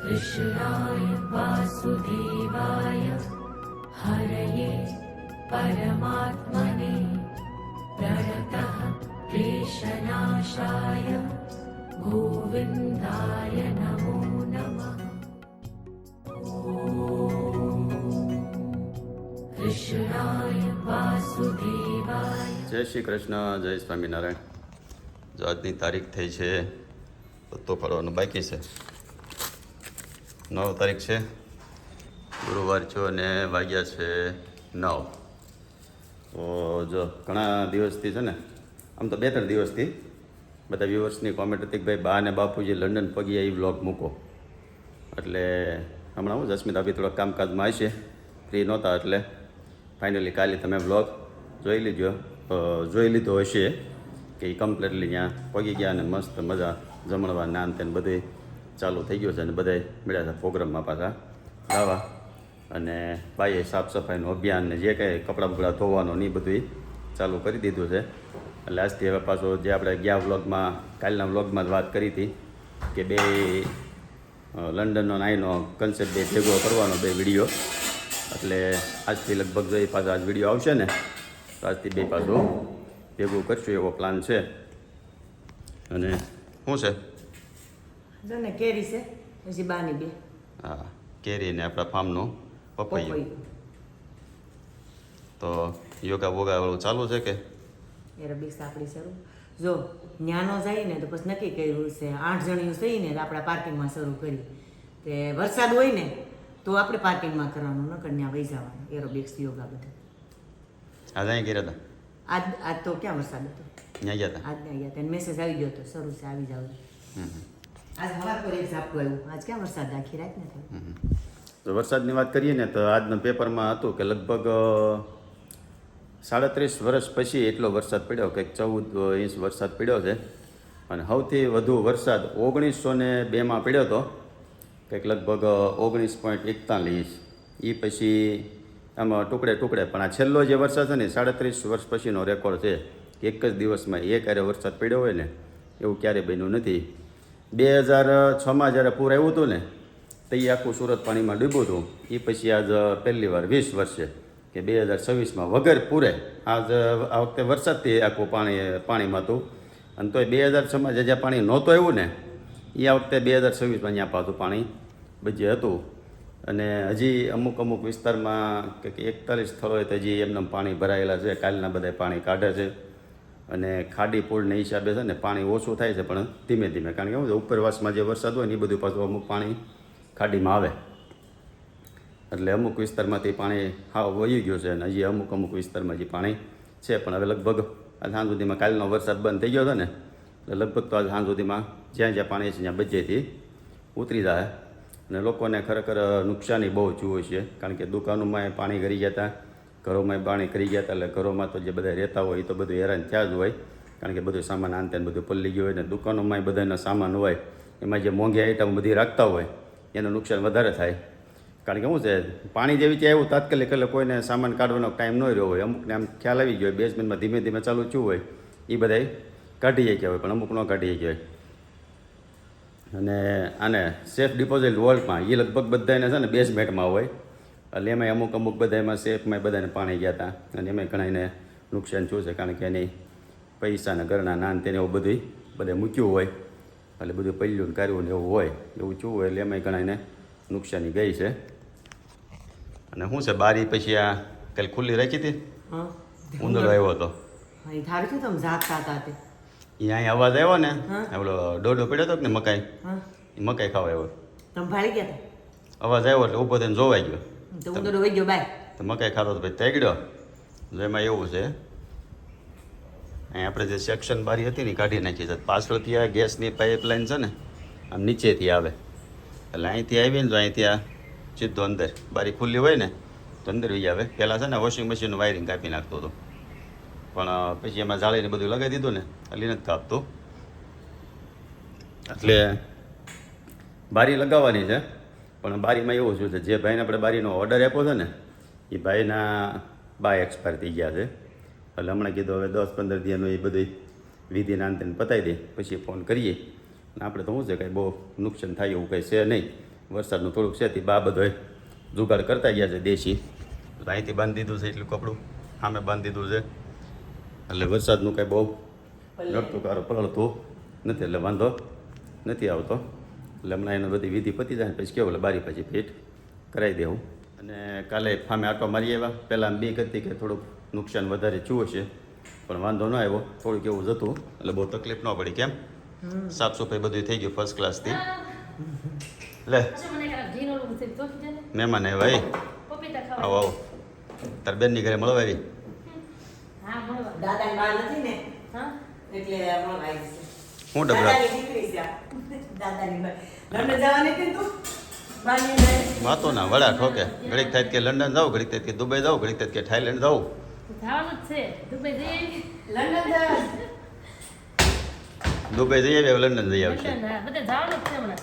कृष्णाय वासुदेवाय हरये परमात्मने प्रणतः क्लेशनाशाय गोविन्दाय नमो नमः। कृष्णाय वासुदेवाय। જય શ્રી કૃષ્ણ, જય સ્વામિનારાયણ। જો આજની તારીખ થઈ છે તો ફરવાનું બાકી છે। 9 તારીખ છે, ગુરુવાર છો અને વાગ્યા છે 9। તો જો ઘણા દિવસથી છે ને, આમ તો 2-3 દિવસથી બધા વ્યુઅર્સની કોમેન્ટ હતી કે ભાઈ બા અને બાપુજી લંડન પગ્યા એ વ્લોગ મૂકો, એટલે હમણાં હું જસ્મિત આપી થોડા કામકાજમાં હશે, ફ્રી નહોતા, એટલે ફાઇનલી કાલે તમે વ્લોગ જોઈ લીધો હશે કે એ કમ્પ્લીટલી ત્યાં પગી ગયા અને મસ્ત મજા જમણવા નાન તેને બધું ચાલુ થઈ ગયું છે અને બધા મળ્યા હતા પ્રોગ્રામમાં પાછા ગાવા, અને બાઈએ સાફ સફાઈનું અભિયાન ને જે કંઈ કપડાં બપડા ધોવાનું ને એ બધું ચાલુ કરી દીધું છે। એટલે આજથી હવે પાછો જે આપણે ગયા વ્લોગમાં, કાલના વ્લોગમાં જ વાત કરી હતી કે બે લંડનનો નાઈનો કન્સેપ્ટ બે ભેગો કરવાનો, 2 વિડીયો, એટલે આજથી લગભગ જો પાછો આજ વિડીયો આવશે ને તો આજથી 2 પાછું ભેગું કરશું એવો પ્લાન છે। અને શું છે જો ને કેરી છે પછી બાની 2, હા, કેરી ને આપણા ફાર્મનું પપૈયું। તો યોગા વોગા વાળું ચાલુ છે કે એરોબિક્સ આપણી શરૂ? જો ન્યાનો જાય ને તો પછી નક્કી કર્યું છે 8 જણીઓ થઈ ને તો આપણે પાર્કિંગમાં શરૂ કરી, તે વરસાદ હોય ને તો આપણે પાર્કિંગમાં કરવાનું, નકર ત્યાં વહી જવાનું એરોબિક્સ યોગા બધા। આજે અહીં ગયા હતા? આજ તો ક્યાં વરસાદ હતો, ત્યાં ગયા હતા? આજ ના ગયા હતા, મેસેજ આવી ગયો હતો શરૂ છે આવી જાવ। આજ હવા પર એક ઝાપટું આવ્યું, આજ ક્યાં વરસાદ આખી રાત ને થયો। તો વરસાદની વાત કરીએ ને તો આજના પેપરમાં હતું કે લગભગ 37 વર્ષ પછી એટલો વરસાદ પડ્યો, કંઈક 14 ઇંચ વરસાદ પડ્યો છે, અને સૌથી વધુ વરસાદ 1902માં પડ્યો હતો, કંઈક લગભગ 19.41 ઇંચ। એ પછી આમાં ટુકડે પણ આ છેલ્લો જે વરસાદ છે ને 37 વર્ષ પછીનો રેકોર્ડ છે કે એક જ દિવસમાં એક હારે વરસાદ પડ્યો હોય ને એવું ક્યારેય બન્યું નથી। 2006માં જ્યારે પૂર આવ્યું હતું ને તો એ આખું સુરત પાણીમાં ડૂબ્યું હતું, એ પછી આજ પહેલી વાર 20 વર્ષે કે 2026માં વગર પૂરે આ વખતે વરસાદથી આખું પાણીમાં હતું, અને તોય 2006માં જ્યાં પાણી નહોતું આવ્યું ને એ આ વખતે 2026માં ત્યાં પાછું પાણી બજે હતું। અને હજી અમુક વિસ્તારમાં કંઈક 41 સ્થળોએ તો હજી એમને પાણી ભરાયેલા છે, કાલના બધા પાણી કાઢે છે, અને ખાડી પૂરના હિસાબે છે ને પાણી ઓછું થાય છે પણ ધીમે ધીમે, કારણ કે શું છે ઉપરવાસમાં જે વરસાદ હોય ને એ બધું પાછું અમુક પાણી ખાડીમાં આવે, એટલે અમુક વિસ્તારમાંથી પાણી હાવ વહી ગયું છે, અને હજી અમુક વિસ્તારમાં હજી પાણી છે, પણ હવે લગભગ આજ સાંજ સુધીમાં કાલનો વરસાદ બંધ થઈ ગયો હતો ને એટલે લગભગ તો આજ સાંજ સુધીમાં જ્યાં પાણી છે ત્યાં બજેથી ઉતરી જાય, અને લોકોને ખરેખર નુકસાની બહુ થયું છે, કારણ કે દુકાનોમાં પાણી કરી ગયા હતા, ઘરોમાં પાણી કરી ગયા હતા, એટલે ઘરોમાં તો જે બધા રહેતા હોય એ તો બધું હેરાન થયા જ હોય, કારણ કે બધું સામાન આનતે બધું પલળી ગયું હોય, ને દુકાનોમાં બધાના સામાન હોય એમાં જે મોંઘી આઈટમ બધી રાખતા હોય એનું નુકસાન વધારે થાય, કારણ કે શું છે પાણી જેવી ત્યાં એવું તાત્કાલિક, એટલે કોઈને સામાન કાઢવાનો ટાઈમ ન રહ્યો હોય, અમુકને આમ ખ્યાલ આવી ગયો હોય 2 મિનિટમાં ધીમે ધીમે ચાલુ થયું હોય એ બધાય કાઢી ગયા હોય, પણ અમુક ન કાઢી ગયા હોય। અને આને સેફ ડિપોઝિટ વોલ્ટમાં એ લગભગ બધાને છે ને બેઝમેન્ટમાં હોય, એટલે એમાં અમુક બધા એમાં સેફમાં બધાને પાણી ગયા હતા, અને એમાં ઘણાને નુકસાન થયું છે, કારણ કે એની પૈસાના ઘરના નાન તેને એવું બધું બધે મૂક્યું હોય, એટલે બધું પલ્યું ને કાર્યું ને એવું હોય, એવું થયું હોય, એટલે એમાં ઘણાને નુકસાની ગઈ છે। અને શું છે બારી પછી આ કાલે ખુલ્લી રાખી હતી, ઉંદરો આવ્યો હતો, ધાર છું તમે ઝાકતા હતા તે અહીંયા અવાજ આવ્યો ને, ઓલો ડોડો પડ્યો હતો ને મકાઈ, એ મકાઈ ખાવા આવ્યો, તમે ભાળી ગયા હતા, અવાજ આવ્યો એટલે ઊભો થઈને જોવાઈ ગયો, તો ઉંદરો વહી ગયો બાય, તો મકાઈ ખાતો તો ભાઈ તેગડ્યો। એમાં એવું છે અહીં આપણે જે સેક્શન બારી હતી ને કાઢી નાખી છે, પાછળથી આ ગેસની પાઇપલાઇન છે ને આમ નીચેથી આવે, એટલે અહીંથી આવીને તો અહીંથી આ સીધો અંદર બારી ખુલ્લી હોય ને તો અંદર વહી આવે। પહેલાં છે ને વોશિંગ મશીનનું વાયરિંગ કાપી નાખતો હતો, પણ પછી એમાં જાળીને બધું લગાવી દીધું ને એટલે નથી કાપતું, એટલે બારી લગાવવાની છે, પણ બારીમાં એવું શું છે જે ભાઈને આપણે બારીનો ઓર્ડર આપ્યો છે ને એ ભાઈના બા એક્સપાયર થઈ ગયા છે, એટલે હમણાં કીધું હવે 10-15 દિવસનું એ બધી વિધિના અંતે પતાવી દે પછી ફોન કરીએ, અને આપણે તો શું છે કાંઈ બહુ નુકસાન થાય એવું કંઈ છે નહીં, વરસાદનું થોડુંક છે તે બા બધો જુગાડ કરતા ગયા છે દેશી. તો અહીંથી બાંધી દીધું છે એટલું કપડું સામે બાંધી દીધું છે એટલે વરસાદનું કંઈ બહુ નડતું કારો પલળતું નથી એટલે વાંધો નથી આવતો. એટલે હમણાં એને બધી વિધિ પતી જાય પછી કેવું એટલે બારી પછી ફિટ કરાવી દેવું. અને કાલે ફામે આટો મારી આવ્યા. પહેલાં બીક હતી કે થોડુંક નુકસાન વધારે થયું છે પણ વાંધો ન આવ્યો. થોડુંક એવું જ હતું એટલે બહુ તકલીફ ન પડી. કેમ સાફ સફાઈ બધું થઈ ગયું ફર્સ્ટ ક્લાસથી. લે મહેમાન આવ્યા આવો આવો તાર બેનની ઘરે મળવા આવી. દાદાની બા નથી ને એટલે મળવા આવી છે. હું ડબરા દાદાની દીકરી છે આ. દાદાની બા લંડન જવાની હતી ને તું બાની ને વાતો ના વડા ઠોકે. ઘડીક થાય કે લંડન જાઉં, ઘડીક થાય કે દુબઈ જાઉં, ઘડીક થાય કે થાઈલેન્ડ જાઉં. જવાનું જ છે દુબઈ જઈ લંડન જા દુબઈ જઈ આવી લંડન જઈ આવશે. બધે જવાનું જ છે હમણાં.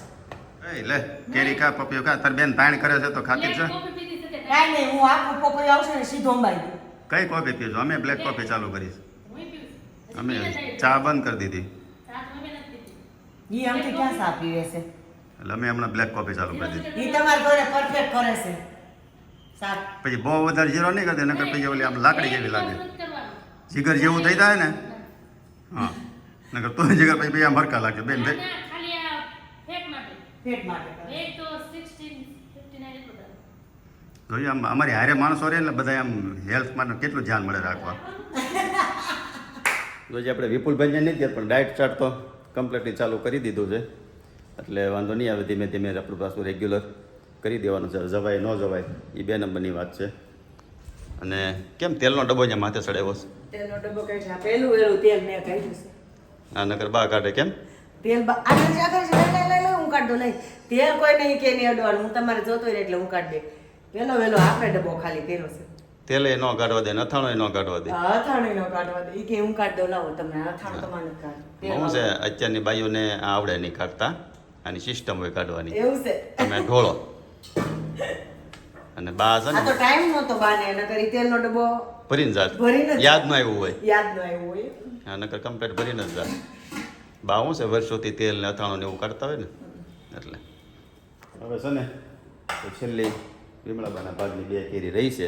એ લે કેરી ખા પપીઓ ખા. તાર બેન તાણ કરે છે તો ખાતી છે. કોફી પીધી છે કે કાંઈ નહીં હું આખું પોપઈ આવશે ને સીધો અંબાઈ દઉં. કઈ કોફી પીજો? અમે બ્લેક કોફી ચાલુ કરીશ. હું પીવું અમે ચા બંધ કરી દીધી સાત મહિને નથી પીધી ઈ આમથી ક્યાં સા પીવે છે એટલે અમે હમણાં બ્લેક કોફી ચાલુ કરી દીધી. ઈ તમારા ઘરે પરફેક્ટ કરે છે સાત પછી બહુ વધારે જીરો નહીં કરતી નકર પછી ઓલી આમ લાકડી જેવી લાગે. નથી કરવાનું જીગર જેવું થઈ જાય ને હા નકર તો જીગર પછી આમ હરકા લાગે બેન. ના, ખાલી આ ફેટ માટે પેટ માટે કરે એક તો 16 59 એટલું થાય. જોઈએ આમ અમારી હારે માણસો રહે એટલે બધા આમ હેલ્થ માટે કેટલું ધ્યાન મળે રાખવા. જોઈએ આપણે વિપુલભાઈને નહીં ત્યાં પણ ડાયટ ચાર્ટ તો કમ્પ્લીટલી ચાલુ કરી દીધું છે એટલે વાંધો નહીં આવે. ધીમે ધીમે આપણું પાછું રેગ્યુલર કરી દેવાનું છે. જવાય ન જવાય એ 2 નંબરની વાત છે. અને કેમ તેલનો ડબ્બો અહીંયા માથે ચડાવ્યો છે? તેલનો ડબ્બો કઈ છે પેલું વેલું તેલ મેં કાઢ્યું છે આ નકર બા કાઢે કેમ? તેલ આગળ છે આગળ છે લઈ લઈ લઈ હું કાઢ દઉં લઈ તેલ કોઈ નહીં કે નહીં અડવાનું હું તમારે જોતો હોય એટલે હું કાઢ દે પેલો વેલો આપણે ડબ્બો ખાલી કર્યો છે તેલે ન કાઢવા દે, અથાણું ન કાઢવા દે. અથાણું નો કાઢવા દે ઈ કે હું કાઢ દઉં લાવો તમને અથાણું તમારે કાઢ શું છે અત્યારની બાઈઓને આ આવડે નહીં કાઢતા. આની સિસ્ટમ હોય કાઢવાની. એવું છે તમે ઢોળો અને બા છે આ ને તો ટાઈમ નહોતો બાને નકર ઈ તેલનો ડબ્બો ભરીને જાત ભરીને જ યાદ ન આવ્યું હોય યાદ ન આવ્યું હોય આ નકર કમ્પ્લીટ ભરીને જ જાત. બા શું છે વર્ષોથી તેલ ને અથાણું ને એવું કાઢતા હોય ને એટલે. હવે છે ને તો છેલ્લી વિમળાબાના ભાગની 2 કેરી રહી છે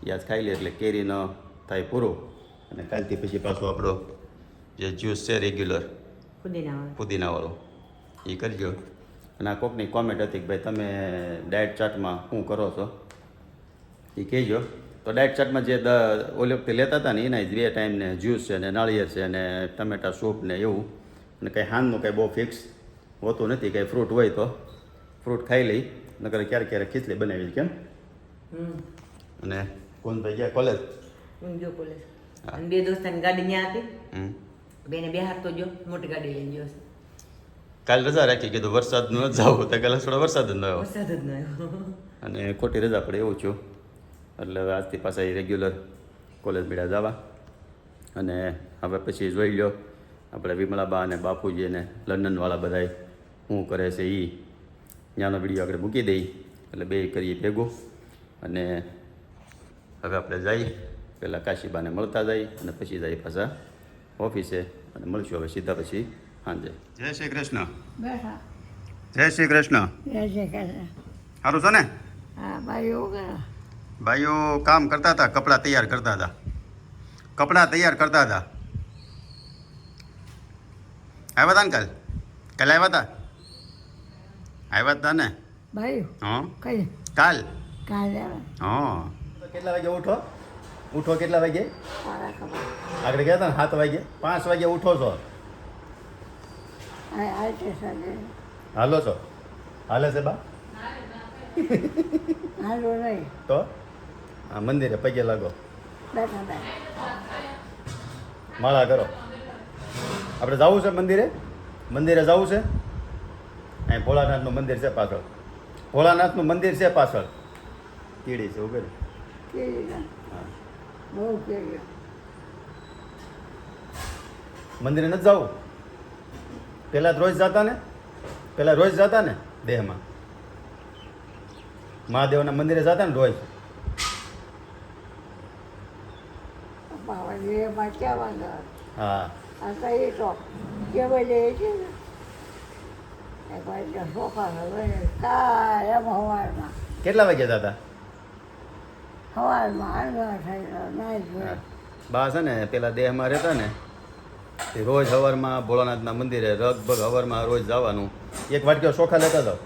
યાદ ખાઈ લે એટલે કેરી ન થાય પૂરું. અને કાલથી પછી પાછો આપણો જે જ્યુસ છે રેગ્યુલર પુદીનાવાળો એ કરજો. અને આ કોકની કોમેન્ટ હતી કે ભાઈ તમે ડાયટ ચાર્ટમાં શું કરો છો એ કહેજો. તો ડાયટ ચાર્ટમાં જે ઓલી વખતે લેતા હતા ને એના જ 2 ટાઈમને જ્યુસ છે ને નાળિયેર છે અને ટમેટા સૂપ ને એવું. અને કંઈ હાનનું કંઈ બહુ ફિક્સ હોતું નથી. કંઈ ફ્રૂટ હોય તો ફ્રૂટ ખાઈ લઈ નકર ક્યારેક ક્યારેક ખીચડી બનાવી. કેમ અને કોણ ભાઈ ગયા કોલેજ? હું ગયો કોલેજ અને 2 દોસ્તાની ગાડી ત્યાં હતી બેને 2 હાથ તો ગયો મોટી ગાડી લઈ ગયો છે કાલ રજા રાખી કીધું વરસાદનું ન જાવ તો કાલે થોડો વરસાદ જ ન આવ્યો વરસાદ જ ન આવ્યો અને ખોટી રજા પડે એવું છું. એટલે હવે આજથી પાછા એ રેગ્યુલર કોલેજ મેળા જવા. અને હવે પછી જોઈ લો આપણે વિમળાબા અને બાપુજી અને લંડનવાળા બધાય શું કરે છે એ ત્યાંનો વિડીયો આપણે મૂકી દઈએ એટલે 2 કરીએ ભેગું. અને હવે આપણે જઈએ પહેલાં કાશીબાને મળતા જઈએ અને પછી જઈએ પાછા ઓફિસે અને મળશું હવે સીધા પછી સાંજે. જય શ્રી કૃષ્ણ. બેઠા જય શ્રી કૃષ્ણ. જય શ્રી કૃષ્ણ. સારું છે ને? હા ભાઈઓ ભાઈઓ કામ કરતા હતા, કપડાં તૈયાર કરતા હતા. આવ્યા હતા ને કાલે આવ્યા હતા ને ભાઈઓ હા કઈ કાલ કાલે હા. કેટલા વાગે ઉઠો કેટલા વાગે? મારા ખબર આગળ ગયા હતા ને 7 વાગે 5 વાગે ઉઠો છો? આ સાથે હાલો છો? હાલે છે બા? હાલો નહીં તો આ મંદિરે પગે લાગો, બેઠા બેઠા માળા કરો. આપણે જવું છે મંદિરે જવું છે. અહીં ભોળાનાથનું મંદિર છે પાછળ. કીડી છે ઉભેલું. કેવી હા બહુ કેવી મંદિરે નથી જવું? પહેલાં રોજ જતા ને દેહમાં મહાદેવના મંદિરે જતા ને રોજ. બાબા એમાં ક્યાં વાંધો હા આ કઈ તો કેવાય લે છે ને એક વાગ્યા ચોખા હવે કાયમ સવારમાં કેટલા વાગ્યા હતા? સવારમાં આગળ થઈ નાઈ હા. બા છે ને પેલા દેહમાં રહેતા ને તે રોજ સવારમાં ભોળાનાથના મંદિરે લગભગ સવારમાં રોજ જવાનું. એક વાટક્યો ચોખા લેતા જાઓ,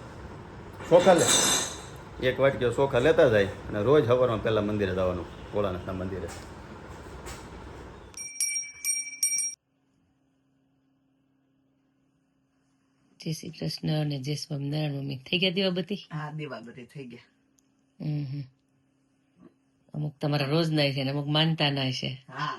એક વાટક્યો ચોખા લેતા જાય અને રોજ સવારમાં પહેલાં મંદિરે જવાનું, ભોળાનાથના મંદિરે. જય શ્રી કૃષ્ણ અને જય સ્વામિનારાયણ. મમ્મી થઈ ગયા દીવા બધી? હા દેવા બધી થઈ ગયા. હમ. અમુક તમારા રોજ ના છે ને અમુક માનતા ના છે. હા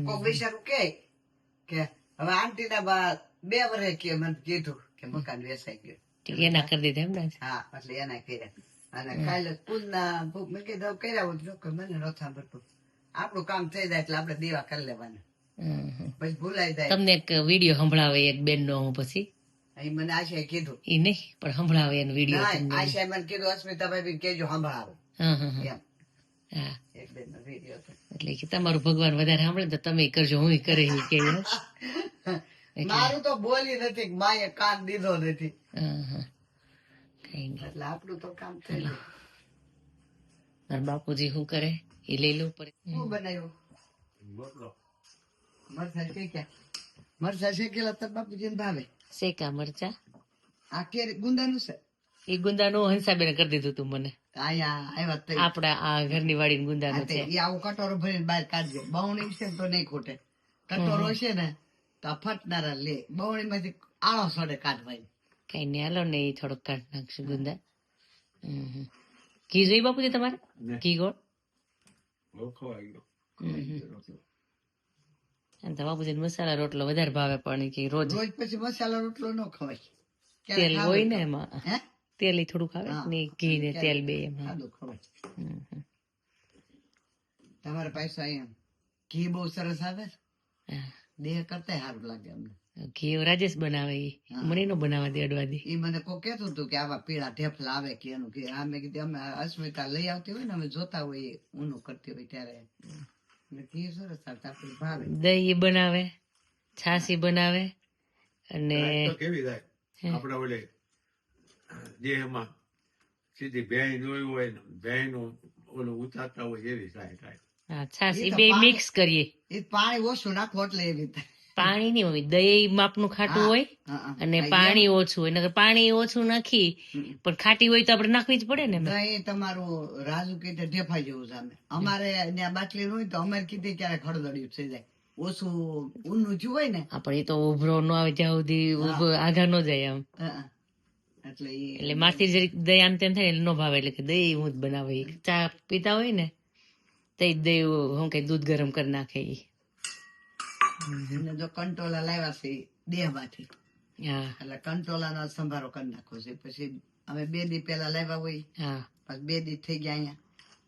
કોક બિચારું કે હવે આંટીના બા 2 વર્ષે કે મને કીધું કે મકાન વેચાઈ ગયું. એના કરી દીધા એમ ને? હા એટલે એના કર્યા અને કાલે કુલના મેં કીધું કર્યા હોય તો કે મને ન સાંભળતું. આપણું કામ થઈ જાય એટલે આપણે દેવા કરી લેવાના, પછી ભૂલાઈ જાય. તમને એક વિડીયો સંભળાવે એક બેન નો, હું પછી અહીં મને આશાએ કીધું. એ નહીં પણ સંભળાવે એનો વિડીયો. ના આશાએ મને કીધું અસ્મિતાભાઈ કેજો સંભળાવો હા હા હા એમ. હા. એક બેન નો વિડીયો હતો. એટલે કે તમારું ભગવાન વધારે સાંભળે ને તો તમે કરજો, હું કરે એ કે. મારું તો બોલી નથી, માએ કાન દીધો નથી, હા હા કઈ નહીં. એટલે આપણું તો કામ થઈ ગયું. મારા બાપુજી શું કરે એ લઈ લઉં પડે. શું બનાવ્યું? મરચાં શેક્યા. મરચાં શેકેલા તો બાપુજીને ભાવે. શેકા મરચા આ કેરી ગુંદાનું છે. એ ગુંદાનું હંસાબેન કરી દીધું તું મને. આયા આવ્યા તો આપડા આ ઘરની વાડી ગુંદાનું છે. એ આવું કટોરો ભરીને બહાર કાઢજો. બવણી છે ને તો નહીં ખૂટે. કટોરો છે ને તો આ ફટનારા લે. બવણી માંથી આળો સોડે કાઢવાય. કઈ નહીં, હાલો ને એ થોડોક કાઢ નાખશું ગુંદા. ઘી જોઈ બાપુજી તમારે? ઘી ગોળ અને તો બાપુજી મસાલા રોટલો વધારે ભાવે, પણ કે રોજ રોજ પછી મસાલા રોટલો ન ખવાય. તેલ હોય ને એમાં, હે તેલ ઈ થોડુંક આવે ને ઘી ને તેલ બે એમ. સાદું ખવાય. તમારે પૈસા એમ ઘી બહુ સરસ આવે છે. દેહ કરતા સારું લાગે અમને. ઘી રાજેશ બનાવે, ઈ મને નો બનાવવા દે અડવા દે. એ મને કોઈ કહેતું હતું કે આવા પીળા ઢેફલા આવે કે એનું કે આ મેં કીધું અમે અસ્મિતા લઈ આવતી હોય ને અમે જોતા હોઈએ ઊનું કરતી હોય ત્યારે ઘી સરસ આવતા આપણે ભાવે. દહીં બનાવે, છાસી બનાવે અને કેવી થાય આપડે ઓલે દેહમાં સીધી ભેંસ જોયું હોય ને ભેંસ નું ઓલું ઉતારતા હોય એવી થાય. હા છાસી બે મિક્સ કરીએ. એ પાણી ઓછું નાખો એટલે એવી થાય. પાણી નહીં હોય, દહીં માપનું ખાટું હોય અને પાણી ઓછું હોય. નકર પાણી ઓછું નાખી પણ ખાટી હોય તો આપણે નાખવી જ પડે ને. દહીં તમારું રાજુ કીધે ઢેફાઈ જેવું સામે. અમારે ત્યાં બાટલી હોય તો અમારે કીધે ક્યારેક ખડદડિયું થઈ જાય. ઓછું ઊનું જ હોય ને આપણે તો ઉભરો ન આવે ત્યાં સુધી આગળ ન જાય આમ. એટલે એટલે મારથી જરીક દહીં આમ તેમ થાય ને ન ભાવે, એટલે કે દહીં હું જ બનાવે. ચા પીતા હોય ને તો દહીં હું કઈ દૂધ ગરમ કરી નાખે. જો કંટોલા લાવ્યા છે દેહમાંથી, હા એટલે કંટોલાનો સંભારો કરી નાખવો છે. પછી અમે 2 દી પેલા લાવ્યા હોય, હા. પછી 2 દી થઈ ગયા અહીંયા.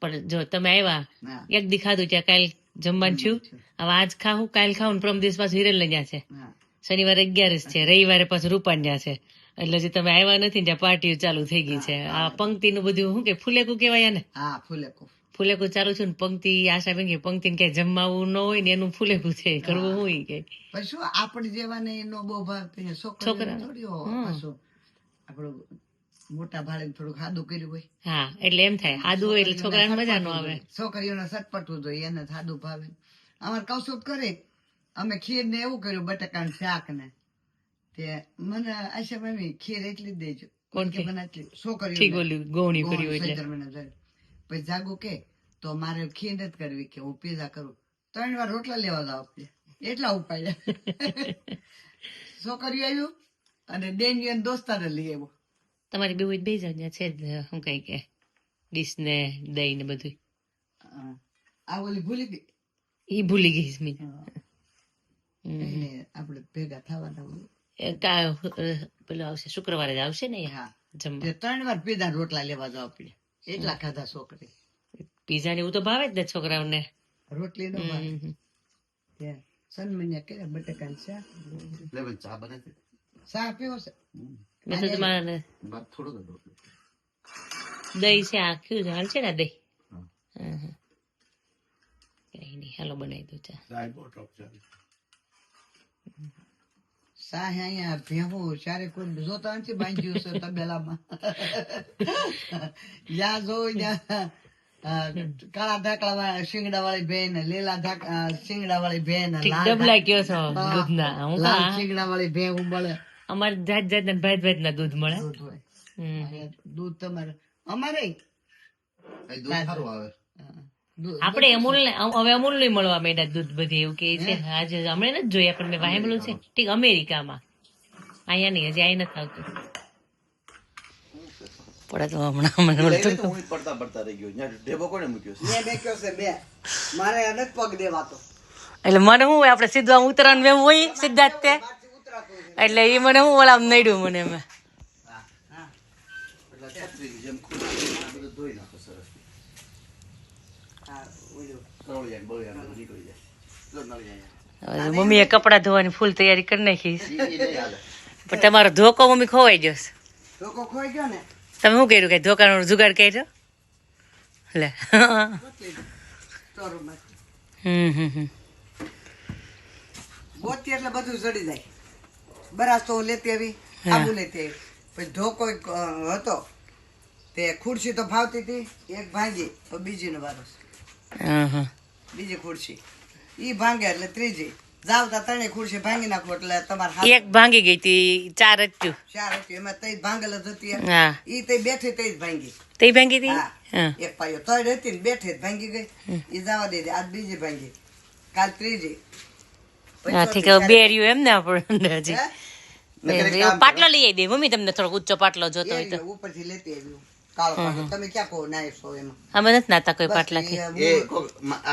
પણ જો તમે આવ્યા હા. એક દી ખાધું ત્યાં કાલ જમવાનું છું, હવે આજ ખાવું કાલ ખાવું ને પ્રમ દિવસ પાછું હિરેલ ત્યાં છે. હા. શનિવારે 11 છે, રવિવારે પાછું રૂપાન ત્યાં છે. એટલે જે તમે આવ્યા નથી ત્યાં પાર્ટીઓ ચાલુ થઈ ગઈ છે. આ પંક્તિનું બધું શું કે ફૂલેકું કહેવાય ને, હા ફૂલેકો. ફૂલેકું ચાલુ છે ને પંક્તિ આશા બેન કે પંક્તિને ક્યાંય જમવાનું ન હોય ને એનું ફૂલેકું છે, કરવું હોય કે પછી શું આપણે જેવાને નો બહુ ભાવ છોકરા થોડી પાછું આપણું મોટા ભાડે થોડુંક સાદું કર્યું હોય. હા એટલે એમ થાય સાદું હોય એટલે છોકરાને મજા ન આવે. છોકરીઓને સટપટવું જોઈએ, એને સાદું ભાવે. અમારે કૌશુક કરે અમે ખીર ને એવું કર્યું બટાકાનું શાક ને તે મને આશા મમ્મી ખીર એટલી જ દેજો. કોણ કે મને એટલી ઠીક છોકરીઓ ઓલું ગૌણી કર્યું એટલે પછી જાગું કે તો મારે ખીર નથી કરવી કે હું પીઝા કરું. 3 વાર રોટલા લેવા જાવ એટલા ઉપાડ્યા. છોકરીઓ આવ્યું અને ડેનિયન દોસ્તારે લઈ આવ્યો. તમારી બે બે જગ્યા છે જ શું કઈ કે ડીશ ને દહીં ને બધું. આ ઓલી ભૂલી ગઈ. ઈ ભૂલી ગઈ મેં. એટલે આપણે ભેગા થવાના હોય. પેલો આવશે શુક્રવારે જ આવશે ને હા જમવા. તે 3 વાર પીઝા રોટલા લેવા જવા પડે એટલા ખાધા છોકરી. પીઝા ને એવું તો ભાવે જ ને છોકરાઓને. રોટલી નો ભાવે. સન્મન્યા કે બટાકાનું શાક ચા બને છે, શાક પીવો છે. મેં તો તમારે થોડું દહીં છે આખ્યું છે હાલ છે ને દહીં. કઈ નહીં હાલો બનાવી દઉં ચા. સાહે અહીંયા ભેહું ચારે કોઈ જોતા નથી બાંધ્યું છે તબેલામાં જ્યાં જોઉં ત્યાં કાળા ઢાકડા વાળા શિંગડા વાળી બેન લીલા શિંગડા વાળી બેન ઠીક ડબલા કયો છો દૂધના હું લાલ શિંગડા વાળી ભેહું મળે અમારે જાત જાતના ભાત ના દૂધ મળે દૂધ હોય હમ. દૂધ તમારે અમારે આપણે અમૂલ ને હવે અમૂલ નહીં મળવા માંડ્યા દૂધ બધી એવું કે છે આજે હમણાં નથી જોયા પણ મેં વાહેલું છે ઠીક અમેરિકામાં અહીંયા નહીં હજી અહીં નથી આવતું પડે તો હમણાં મને ઓળખતું. પડતા રહી ગયો ઢેબો કોને મૂક્યો છે બે બેક્યો છે બે મારે નથી પગ દેવાતો એટલે મને શું હોય આપણે સીધું આમ ઉતરવાનું એમ હોય સીધા જ તે એટલે એ મને શું ઓલા નડ્યું મને એમ ધોઈ નાખો સરસ નીકળી જાય મમ્મીએ કપડાં ધોવાની ફૂલ તૈયારી કરી નાખી પણ તમારો ધોકો મમ્મી ખોવાઈ જશે લોકો ખોઈ ગયો ને તમે શું કર્યું કે ધોકાનો જુગાડ કર્યો લે ચોરમાં હમ ગોતી એટલે બધું જડી જાય બરાસ તો હું લેતી આવી આબુ લેતી આવી પછી ધોકો હતો તે ખુરશી તો ફાવતી હતી એક ભાંગી તો બીજી નો વારો હમ બીજી ખુરશી ઈ ભાંગે એટલે ત્રીજી જાવતા ત્રણે ખુરશી ભાંગી નાખો એટલે તમારે હાથ એક ભાંગી ગઈ તી ચાર જ થયું ચાર હતી એમાં તઈ ભાંગેલ જ હતી હા ઈ તઈ બેઠી તઈ જ ભાંગી તે ભાંગી હતી હા હા એક પાયો તઈ હતી ને બેઠી જ ભાંગી ગઈ ઈ જવા દે આજ બીજી ભાંગી કાલ ત્રીજી હા ઠીક હવે બે રહ્યું એમ ને આપણે હજી પાટલો લઈ આવી દે મમ્મી તમને થોડોક ઊંચો પાટલો જોતો હોય તો ઉપરથી લેતી આવી કાળો પાટલો તમે ક્યાં કહો નાય છો એમાં અમે નથી નાતા કોઈ પાટલાથી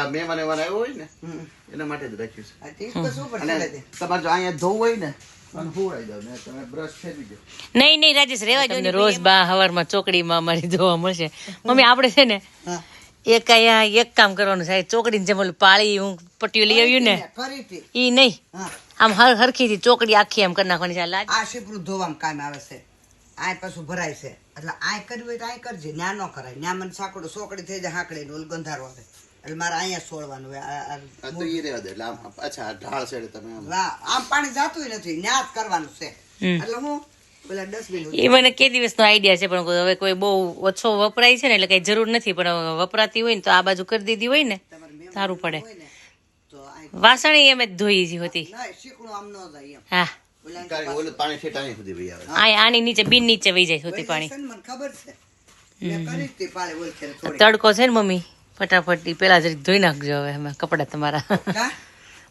મહેમાન એવા આવ્યો હોય ને હમ. એના માટે જ રાખ્યું છે આ તીસ તો શું પર અને ચાલે તે તમારે જો અહીંયા ધોવું હોય ને અને હુવડાવી દો ને તમે બ્રશ ફેરવી દો નહીં નહીં રાજેશ રેવા તમને રોજ બા હવારમાં ચોકડીમાં અમારી જોવા મળશે મમ્મી આપણે છે ને હા એક અહીંયા એક કામ કરવાનું છે ચોકડીને જેમ ઓલું પાળી હું પટ્ટીઓ લઈ આવ્યું ને ફરીથી ઈ નહીં હા આમ હરખીથી ચોકડી આખી એમ કરી નાખવાની છે આ લાજ આ શીપડું ધોવામાં કામ આવે છે આ પાછું ભરાય છે એટલે આ કરવું હોય તો આ કરજે ન્યા ન કરાય ન્યા મને સાકડું સોકડી થઈ જાય હાકડી ને ઓલ ગંધારો આવે એટલે મારે અહીંયા છોડવાનું હોય આ તો ઈ રહેવા દે એટલે આમ અચ્છા ઢાળ છે એટલે તમે આમ આમ પાણી જાતું નથી ન્યા જ કરવાનું છે એટલે હું પેલા ડસ્ટબિન એ મને કે દિવસનો આઈડિયા છે પણ હવે કોઈ બહુ ઓછો વપરાય છે ને એટલે કઈ જરૂર નથી પણ વપરાતી હોય ને તો આ બાજુ કરી દીધી હોય ને સારું પડે હોય ને તો આ વાસણ એમ જ ધોઈ હતી ના શીકણું આમ ન જાય એમ હા ઓલા કારણ કે ઓલું પાણી ઠેઠાણી સુધી વહી આવે આની નીચે બિન નીચે વહી જાય હોતી પાણી મને ખબર છે મેં કરી જ હતી પાળે ઓલ ખેર થોડી તડકો છે ને મમ્મી ફટાફટ ઈ પેલા જરી ધોઈ નાખજો હવે એમાં કપડા તમારા કા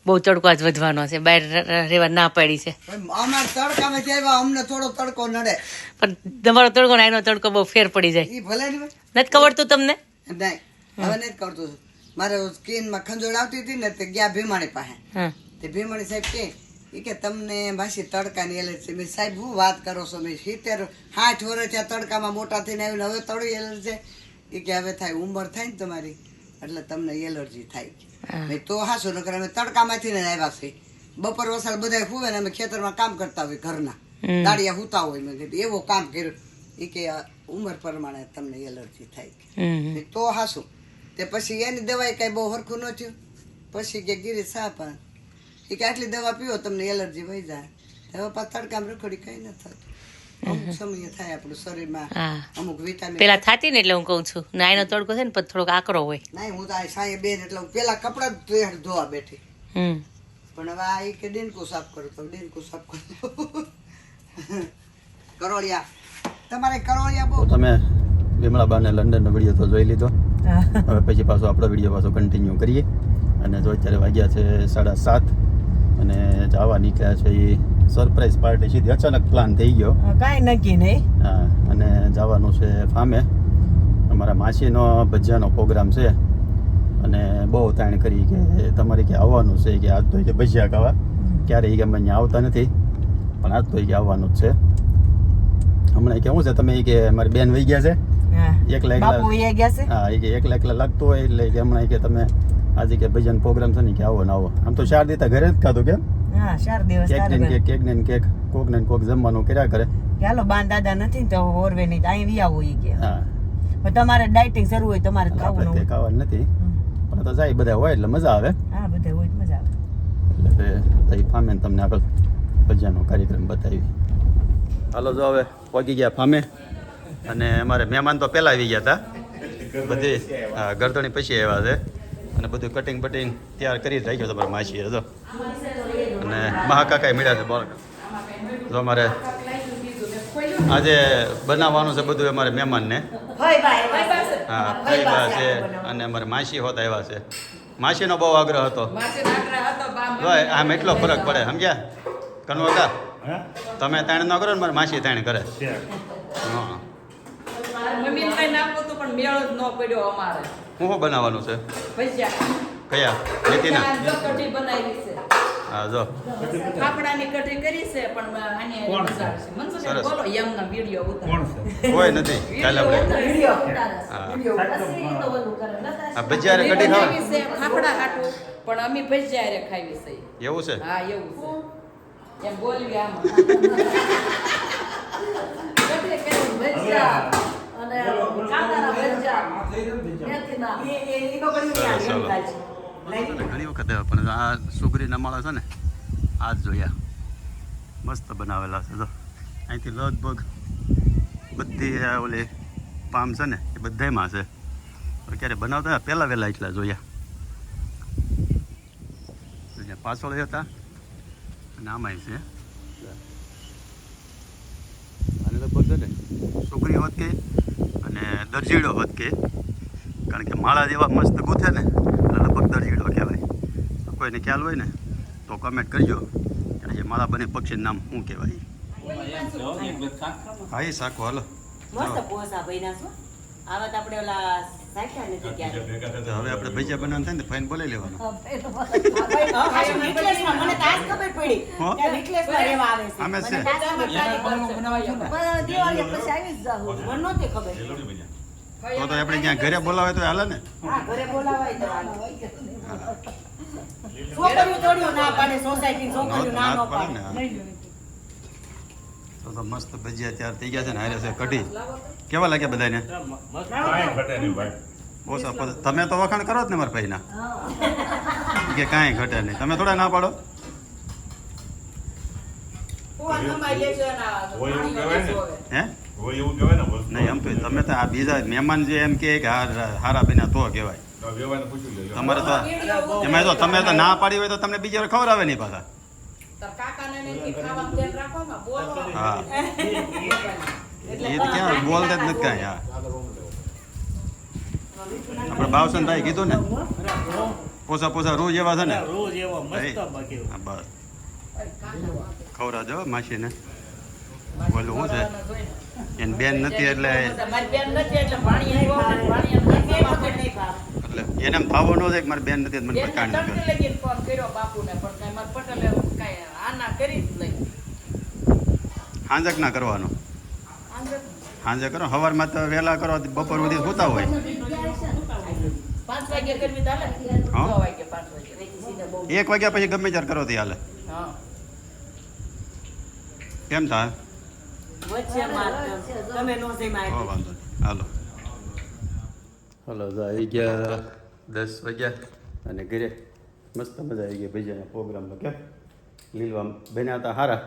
બહુ તડકો આજ વધવાનો છે બહાર રહેવા ના પાડી છે અમાર તડકામાંથી આવ્યા અમને થોડો તડકો નડે પણ તમારો તડકો ને એનો તડકો બહુ ફેર પડી જાય ઈ ભલે નહીં નથી ખબરતું તમને નહીં હવે નથી કરતું મારે સ્કીનમાં ખંજોળ આવતી હતી ને તે ગયા ભીમાણી પાસે હા તે ભીમાણી સાહેબ કે તમને માસી તડકાની એલર્જી મેં સાહેબ હું વાત કરો છો મેં 70-60 વર્ષ આ તડકામાં મોટા થઈને આવીને હવે તળું એલર્જી એ કે હવે થાય ઉંમર થાય ને તમારી એટલે તમને એલર્જી થાય મેં તો હાસો નકર અમે તડકામાંથી ને આવ્યા છે બપોર વસાળ બધા હુવે ને અમે ખેતરમાં કામ કરતા હોય ઘરના દાડિયા હુતા હોય મેં કીધું એવો કામ કર્યું એ કે ઉંમર પ્રમાણે તમને એલર્જી થાય મેં તો હાસું તે પછી એની દવાઈ કઈ બહુ હરખું ન થયું પછી કે ગીરી સાપા એ કે આટલી દવા પીવો તમને એલર્જી વહી જાય હવે પાછા તડકામાં રખડી કઈ ન થતું અમુક સમયે થાય આપણું શરીરમાં હા અમુક વિટામિન પેલા થાતી ને એટલે હું કહું છું ના એનો તડકો છે ને પછી થોડોક આકરો હોય નહીં હું તો આ સાંયે બેન એટલે હું પેલા કપડા જ ધોવા બેઠી હમ પણ હવે આ કે ડીનકું સાફ કરું તો ડીનકું સાફ કરું કરોળિયા તમારે કરોળિયા બહુ તમે વિમળાબાને લંડનનો વિડીયો તો જોઈ લીધો હવે પછી પાછો આપણો વિડીયો પાછો કન્ટિન્યુ કરીએ અને જો અત્યારે વાગ્યા છે 7:30 અને જવા નીકળ્યા છે એ સરપ્રાઈઝ પાર્ટી સીધી અચાનક પ્લાન થઈ ગયો કાંઈ નક્કી નહીં હા અને જવાનું છે ફામે અમારા માસીનો ભજીયાનો પ્રોગ્રામ છે અને બહુ તાણ કરી કે તમારે કે આવવાનું છે કે આજ તો કે ભજીયા ખાવા ક્યારે કે અમે અહીંયા આવતા નથી પણ આજ તો કે આવવાનું જ છે હમણાં કેવું છે તમે કે મારી બેન વહી ગયા છે એકલા બાપુ વહી ગયા છે હા એ કે એકલા લાગતું હોય એટલે કે હમણાં કે તમે આજે કે ભજન પ્રોગ્રામ છે ને કે આવો ને આવો આમ તો 4 દિવસ ઘરે જ ખાધું કેમ હા 4 દિવસ કેક ને કેક કોક ને કોક જમવાનું કર્યા કરે ચાલો બાન દાદા નથી ને તો ઓરવે નહીં તો અહીં વિયા હોય કે હા પણ તમારે ડાયટિંગ શરૂ હોય તમારે ખાવું આપણે કંઈ ખાવાનું નથી પણ તો જાય બધા હોય એટલે મજા આવે હા બધા હોય તો મજા આવે એટલે ફામે તમને આગળ ભજીયાનો કાર્યક્રમ બતાવી. હાલો જો હવે પહોંચી ગયા ફામે અને અમારે મહેમાન તો પહેલાં આવી ગયા હતા બધી. હા, ગરદણી પછી આવ્યા છે અને બધું કટિંગ બટિંગ તૈયાર કરી જ રાખ્યો તમારા માસીએ જો. અને મહાકાકાએ મળ્યા છે બોલ. જો અમારે આજે બનાવવાનું છે બધું અમારે મહેમાનને. હા, ફઈબા છે અને અમારે માસી હોત આવ્યા છે. માસીનો બહુ આગ્રહ હતો. આમ એટલો ફરક પડે સમજ્યા કનવકા. તમે તાણ ન કરો ને મારી માસી તાણ કરે. હા, શું બનાવવાનું છે? કયા નીતિના? હા જો ફાફડાની કઢી કરી છે પણ આની મજા આવશે. મનસુખ બોલો યમના વિડિયો ઉતાર. કોઈ નથી કાલે આપણે આ ભજીયા કઢી ખાવા છે ફાફડા હાટું પણ અમે ભજીયા ખાવી છે. એવું છે? હા એવું છે. એમ બોલવી આમ કઢી કરી ભજીયા અને કાંદાના ભજીયા મેથીના ઘણી વખત પણ આ સુગરીના માળા છે ને આ જ જોયા મસ્ત બનાવેલા છે. જો અહીંથી લગભગ બધી ઓલી પામ છે ને એ બધામાં છે. ક્યારે બનાવતા પહેલાં વહેલા એટલા જોયા. પાછળ હતા અને આમાંય છે. અને લગભગ છે ને સુગરી હોત કે અને દરજીડો હોત કે કારણ કે માળા જેવા મસ્ત ગૂથે ને એટલે લગભગ દરજીડો કહેવાય. કોઈને ખ્યાલ હોય ને તો કમેન્ટ કરજો કે જે માળા બને પક્ષીનું નામ શું કહેવાય. હા એ શાકો હાલો. મસ્ત પોસા બન્યા છો. આવા તો આપણે ઓલા સાખ્યા નથી ક્યારે. હવે આપણે ભજીયા બનાવવાનું થાય ને ફાઇન બોલાવી લેવાનું. વિટલેસમાં મને તાજ ખબર પડી કે વિટલેસમાં રહેવા આવે છે. આમે છે. મને તાજ ખબર પડી. પણ દિવાળી પછી આવી જ જાવ. મને નહોતી ખબર. તો આપણે ક્યાં ઘરે બોલાવે તો હાલે ને. હા, ઘરે બોલાવાય તો હાલે. છોકરીઓ થોડીઓ ના પાડે, સોસાયટી છોકરીઓ ના ન પાડે. તો મસ્ત ભજીયા તૈયાર થઈ ગયા છે ને. હારે છે કઢી. કેવા લાગ્યા બધાને? ઓછા તમે તો વખાણ કરો જ ને મારા ભાઈના કે કાંઈ ઘટે નહીં. તમે થોડા ના પાડો. હે નહીં એમ તો તમે તો આ બીજા મહેમાન જે એમ કે હારા બન્યા તો કહેવાય. તમારે તો એમાં તો તમે તો ના પાડી હોય તો તમને બીજી વાર ખબર આવે નહીં પાછા. હા એ તો ક્યાં બોલતા જ નથી કાંઈ. હા આપણે ભાવસનભાઈ કીધું ને પોસા પોસા રોજ એવા છે ને. હા બસ ખવડાવજો માસીને. બોલું શું છે એને બેન નથી એટલે એને એમ ભાવો ન છે કે મારી બેન નથી મને પકાણ નથી. હાંજક ના કરવાનો. હાંજે કરો સવારમાં તો વહેલા કરો બપોર સુધી સુતા હોય. 5 વાગે કરવી તો હાલે. 6 વાગે 5 વાગે 1 વાગ્યા પછી ગમે ત્યારે કરો તો હાલે. હા કેમ થાય? વચ્ચે મારતો તમે નો જઈ માર. વાંધો નહીં હાલો. હાલો આવી ગયા 10 વાગ્યા અને ઘરે મસ્ત મજા આવી ગઈ ભજીયાના પ્રોગ્રામમાં. કેમ લીલવા બન્યા હતા સારા.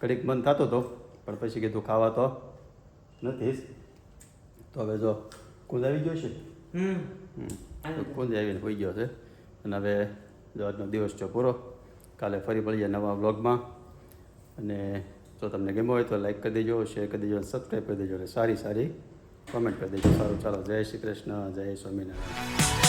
કડીક મન થતો હતો પણ પછી કીધું ખાવા તો નથી તો હવે જો કુંજ આવી ગયો છે. કુંજ આવીને હોઈ ગયો છે અને હવે જો આજનો દિવસ છે પૂરો. કાલે ફરી મળીએ નવા બ્લોગમાં. અને જો તમને ગમ્યો હોય તો લાઈક કરી દેજો, શેર કરી દેજો, સબસ્ક્રાઈબ કરી દેજો અને સારી સારી કોમેન્ટ કરી દેજો. સારું ચાલો, જય શ્રી કૃષ્ણ, જય સ્વામિનારાયણ.